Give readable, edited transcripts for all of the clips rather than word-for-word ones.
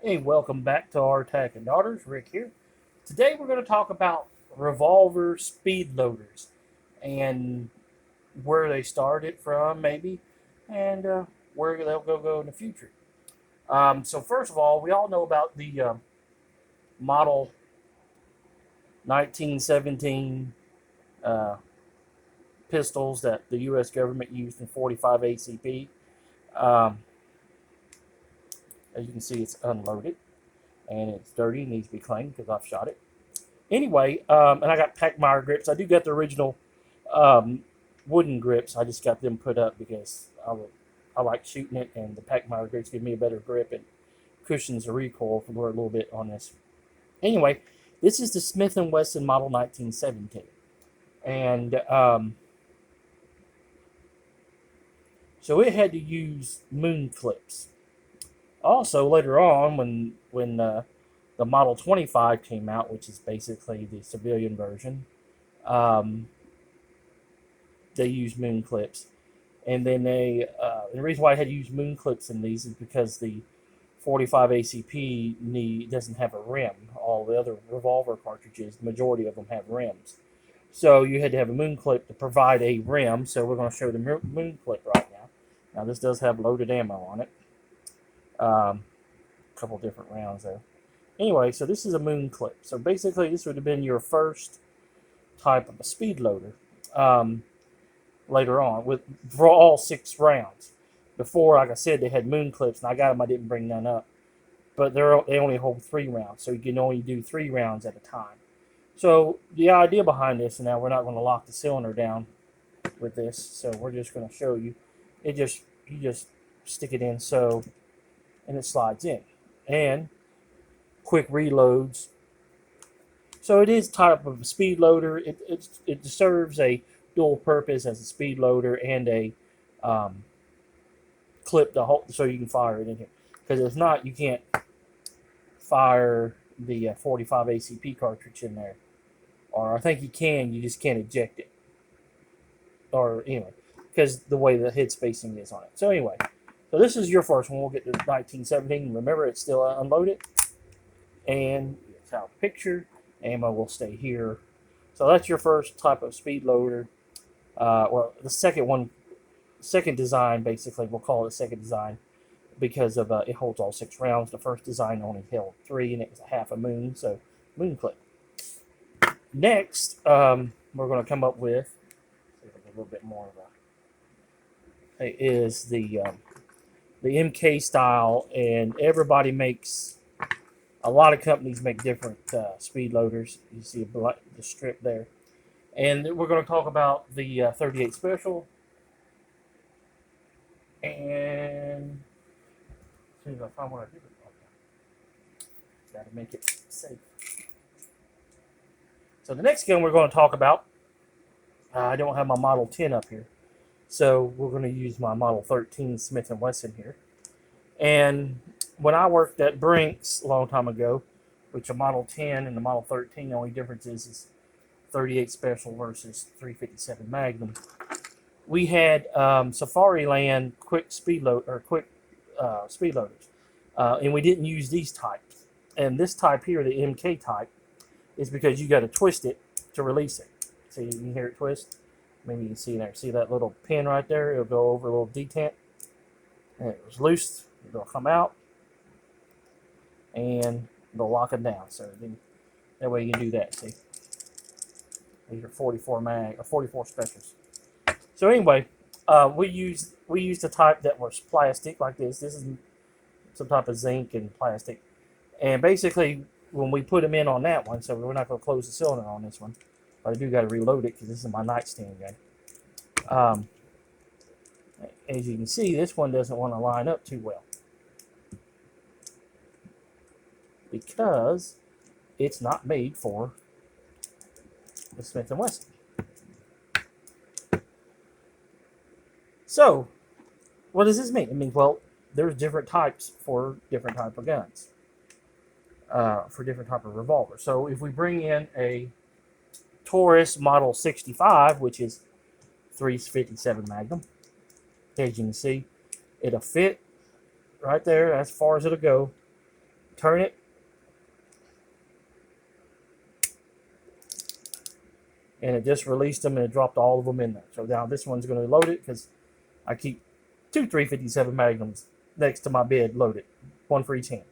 Hey, welcome back to R-TAC and Daughters. Rick here. Today we're going to talk about revolver speed loaders and where they started from, maybe, and where they'll go in the future. So first of all, we all know about the model 1917 uh, pistols that the U.S. government used in 45 ACP. Um, as you can see, it's unloaded and it's dirty and needs to be cleaned because I've shot it. Anyway, and I got Packmeyer grips. I do got the original um, wooden grips. I just got them put up because I like shooting it, and the Packmeyer grips give me a better grip and cushions the recoil for a little bit on this. Anyway, this is the Smith & Wesson Model 1917, and so it had to use moon clips. Also, later on, when the Model 25 came out, which is basically the civilian version, um, they used moon clips. And then the reason why I had to use moon clips in these is because the 45 ACP doesn't have a rim. All the other revolver cartridges, the majority of them have rims. So you had to have a moon clip to provide a rim. So we're going to show the moon clip right now. Now this does have loaded ammo on it. A couple different rounds there. Anyway, so this is a moon clip. So basically this would have been your first type of a speed loader. Later on for all 6 rounds. Before, like I said, they had moon clips, and I got them. I didn't bring none up, but they only hold 3 rounds, so you can only do 3 rounds at a time. So the idea behind this, and now we're not going to lock the cylinder down with this, so we're just going to show you. You just stick it in so, and it slides in, and quick reloads. So it is type of a speed loader. It serves a dual purpose as a speed loader and a clip to hold, so you can fire it in here. Because if not, you can't fire the 45 ACP cartridge in there. Or I think you can, you just can't eject it. Or anyway, because the way the head spacing is on it. So anyway, so this is your first one. We'll get to 1917. Remember, it's still unloaded. And it's out of picture. Ammo will stay here. So that's your first type of speed loader. Well, the second design, basically, we'll call it a second design because of it holds all 6 rounds. The first design only held 3, and it was a half a moon, so moon clip. Next, we're going to come up with a little bit more of is the MK style, and everybody makes. A lot of companies make different speed loaders. You see the strip there. And we're going to talk about the 38 Special. And as soon as I find what I do, got to make it safe. So the next gun we're going to talk about, I don't have my Model 10 up here. So we're going to use my Model 13 Smith & Wesson here. And when I worked at Brinks a long time ago, which a Model 10 and the Model 13, the only difference is 38 Special versus 357 Magnum. We had Safariland quick speed loaders, and we didn't use these types. And this type here, the MK type, is because you got to twist it to release it. See, you can hear it twist. Maybe you can see there. See that little pin right there? It'll go over a little detent, and it was loose. It'll come out, and they'll lock it down. So then, that way you can do that. See, these are 44 specials. So anyway, we used the type that was plastic like this. This is some type of zinc and plastic, and basically when we put them in on that one, so we're not going to close the cylinder on this one, but I do got to reload it because this is my nightstand gun. As you can see, this one doesn't want to line up too well, because it's not made for the Smith & Wesson. So, what does this mean? It means, well, there's different types for different type of guns, for different type of revolvers. So, if we bring in a Taurus Model 65, which is 357 Magnum, as you can see, it'll fit right there as far as it'll go. turn it, and it just released them and it dropped all of them in there. So now this one's going to load it because I keep 2 357 Magnums next to my bed loaded, one for each hand.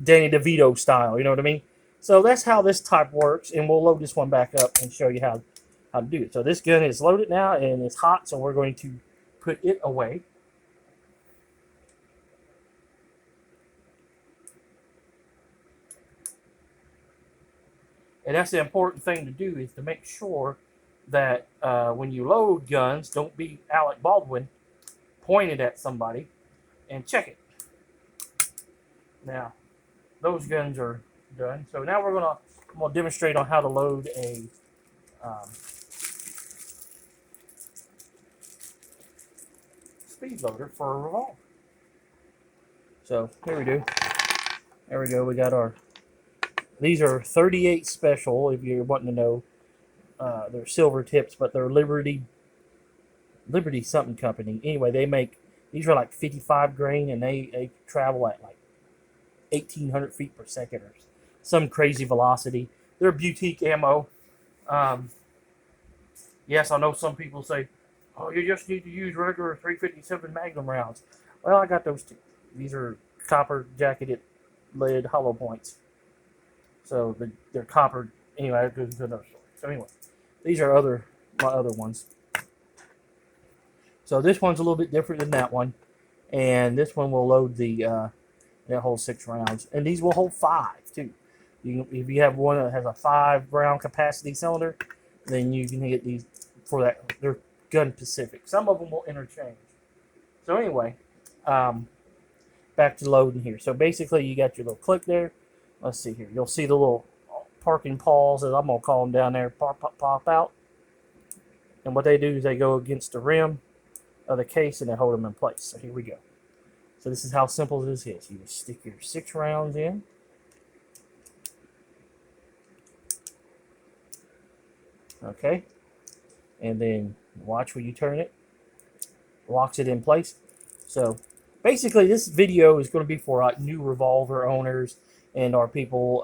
Danny DeVito style, you know what I mean? So that's how this type works, and we'll load this one back up and show you how to do it. So this gun is loaded now and it's hot, so we're going to put it away. And that's the important thing to do, is to make sure that when you load guns, don't be Alec Baldwin pointed at somebody, and check it. Now, those guns are done. So now I'm gonna demonstrate on how to load a speed loader for a revolver. So here we do. There we go. We got our. These are 38 special. If you're wanting to know, they're silver tips, but they're Liberty something company. Anyway, they make these are like 55 grain, and they travel at like 1,800 feet per second or some crazy velocity. They're boutique ammo. Yes, I know some people say, "Oh, you just need to use regular 357 Magnum rounds." Well, I got those too. These are copper jacketed lead hollow points. So they're copper. Anyway, that goes into another story. So anyway, these are my other ones. So this one's a little bit different than that one, and this one will load that holds 6 rounds, and these will hold 5 too. If you have one that has a 5 round capacity cylinder, then you can get these for that. They're gun specific. Some of them will interchange. So anyway, back to loading here. So basically, you got your little clip there. Let's see here. You'll see the little parking paws, as I'm going to call them down there, pop out. And what they do is they go against the rim of the case and they hold them in place. So here we go. So this is how simple this is. You just stick your 6 rounds in. Okay. And then watch when you turn it. Locks it in place. So basically this video is going to be for new revolver owners and our people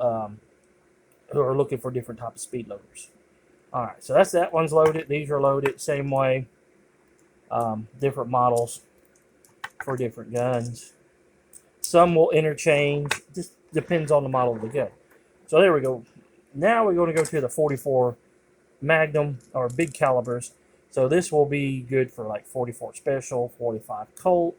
who are looking for different types of speed loaders. Alright, so that one's loaded. These are loaded same way. Different models for different guns. Some will interchange. Just depends on the model of the gun. So there we go. Now we're going to go to the 44 Magnum, or big calibers. So this will be good for like 44 Special, 45 Colt,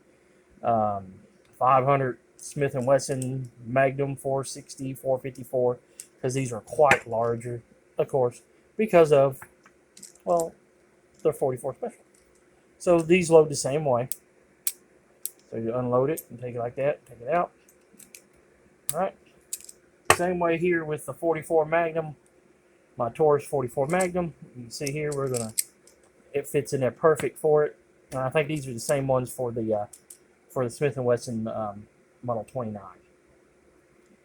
500 Smith & Wesson Magnum 460, 454, because these are quite larger, of course, because of, well, they're 44 Special. So these load the same way. So you unload it and take it like that, take it out. All right. Same way here with the 44 Magnum, my Taurus 44 Magnum. You can see here it fits in there perfect for it. And I think these are the same ones for the Smith & Wesson Model 29.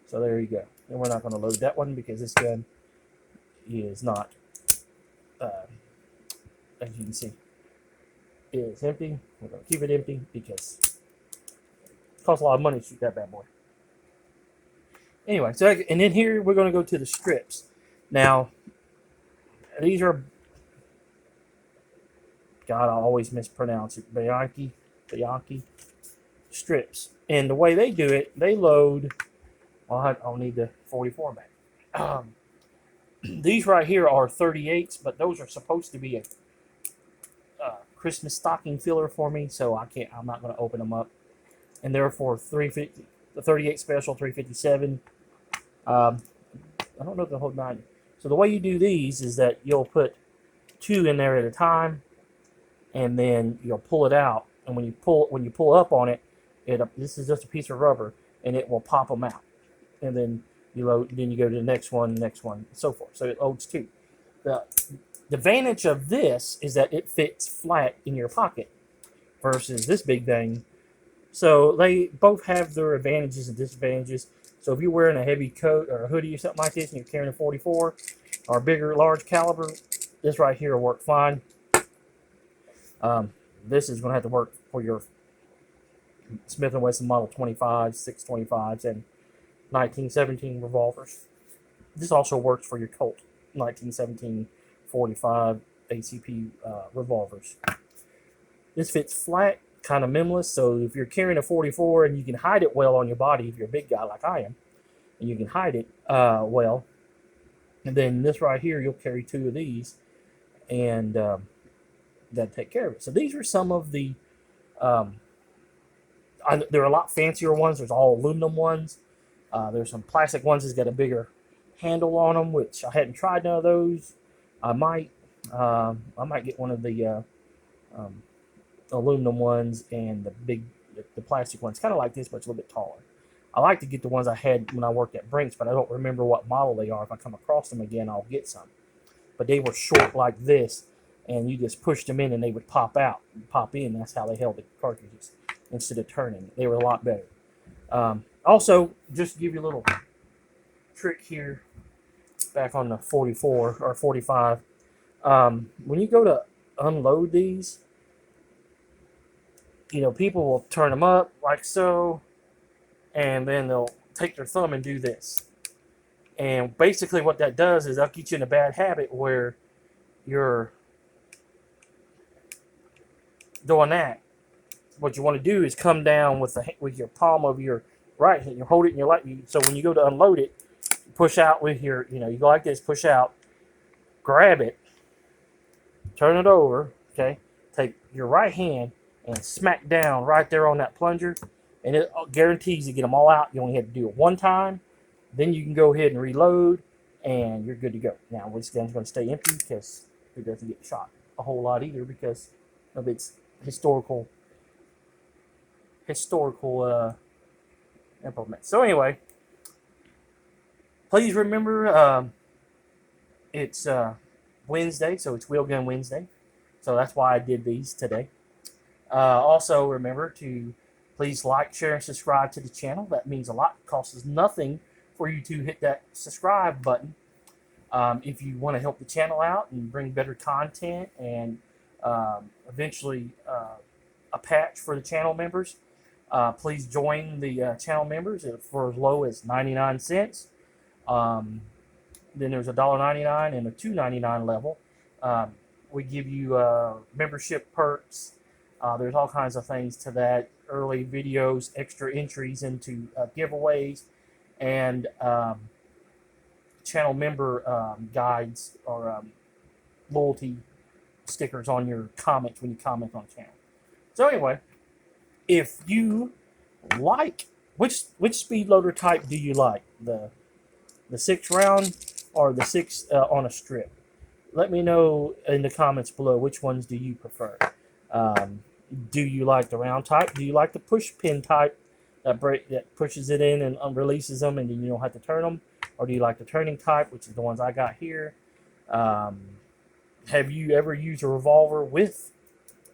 So there you go. And we're not going to load that one because this gun is not, as you can see, is empty. We're going to keep it empty because it costs a lot of money to shoot that bad boy. Anyway, so and then here we're going to go to the strips. Now, these are, God, I always mispronounce it, Bianchi strips. And the way they do it, they load, I'll need the 44 back. These right here are 38s, but those are supposed to be a Christmas stocking filler for me, so I'm not going to open them up. And therefore, 350, the 38 Special, 357. I don't know if they'll hold 90. So the way you do these is that you'll put 2 in there at a time, and then you'll pull it out. And when you pull up on it, this is just a piece of rubber, and it will pop them out. And then you load. Then you go to the next one, and so forth. So it loads 2. The advantage of this is that it fits flat in your pocket versus this big thing. So they both have their advantages and disadvantages. So if you're wearing a heavy coat or a hoodie or something like this, and you're carrying a 44 or bigger, large caliber, this right here will work fine. This is going to have to work for your Smith & Wesson Model 25s, 625s, and 1917 revolvers. This also works for your Colt 1917 45 ACP revolvers. This fits flat, kind of minimalist, so if you're carrying a 44 and you can hide it well on your body, if you're a big guy like I am, and you can hide it well, and then this right here, you'll carry 2 of these, and that'll take care of it. So these are some of the, there are a lot fancier ones. There's all aluminum ones. There's some plastic ones that's got a bigger handle on them, which I hadn't tried none of those. I might get one of the aluminum ones and the plastic ones, kind of like this, but it's a little bit taller. I like to get the ones I had when I worked at Brinks, but I don't remember what model they are. If I come across them again, I'll get some. But they were short like this, and you just pushed them in and they would pop out and pop in. That's how they held the cartridges instead of turning. They were a lot better. Also, just to give you a little trick here, back on the 44 or 45, when you go to unload these, people will turn them up like so, and then they'll take their thumb and do this. And basically what that does is that'll get you in a bad habit where you're doing that. What you want to do is come down with your palm of your right hand. You hold it in your left. So when you go to unload it, push out with your, you go like this, push out, grab it, turn it over, okay? Take your right hand and smack down right there on that plunger, and it guarantees you get them all out. You only have to do it one time. Then you can go ahead and reload, and you're good to go. Now, this gun's going to stay empty because it doesn't get shot a whole lot either because of its historical implement. So anyway, please remember it's Wednesday, so it's Wheel Gun Wednesday. So that's why I did these today. Also, remember to please like, share, and subscribe to the channel. That means a lot. It costs nothing for you to hit that subscribe button. If you want to help the channel out and bring better content and eventually a patch for the channel members, please join the channel members for as low as 99 cents. Then there's a $1.99 and a $2.99 level. We give you membership perks. There's all kinds of things to that. Early videos, extra entries into giveaways, and channel member guides or loyalty stickers on your comments when you comment on the channel. So anyway, if you like, which speed loader type do you like? The 6-round or the 6 on a strip? Let me know in the comments below which ones do you prefer. Do you like the round type? Do you like the push pin type that pushes it in and releases them and then you don't have to turn them? Or do you like the turning type, which is the ones I got here? Have you ever used a revolver with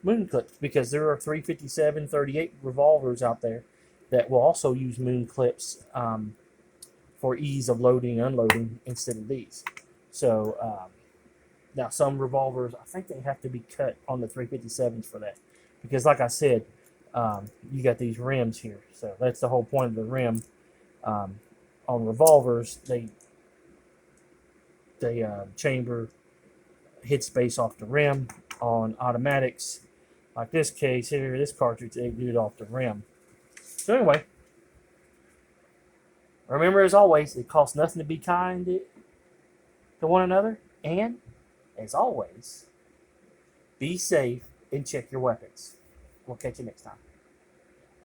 moon clips? Because there are 357, 38 revolvers out there that will also use moon clips for ease of loading and unloading instead of these. So now some revolvers, I think they have to be cut on the 357s for that. Because like I said, you got these rims here. So that's the whole point of the rim. On revolvers, they chamber hit space off the rim. On automatics, like this case here, this cartridge, they do it off the rim. So anyway, remember as always, it costs nothing to be kind to one another. And as always, be safe and check your weapons. We'll catch you next time.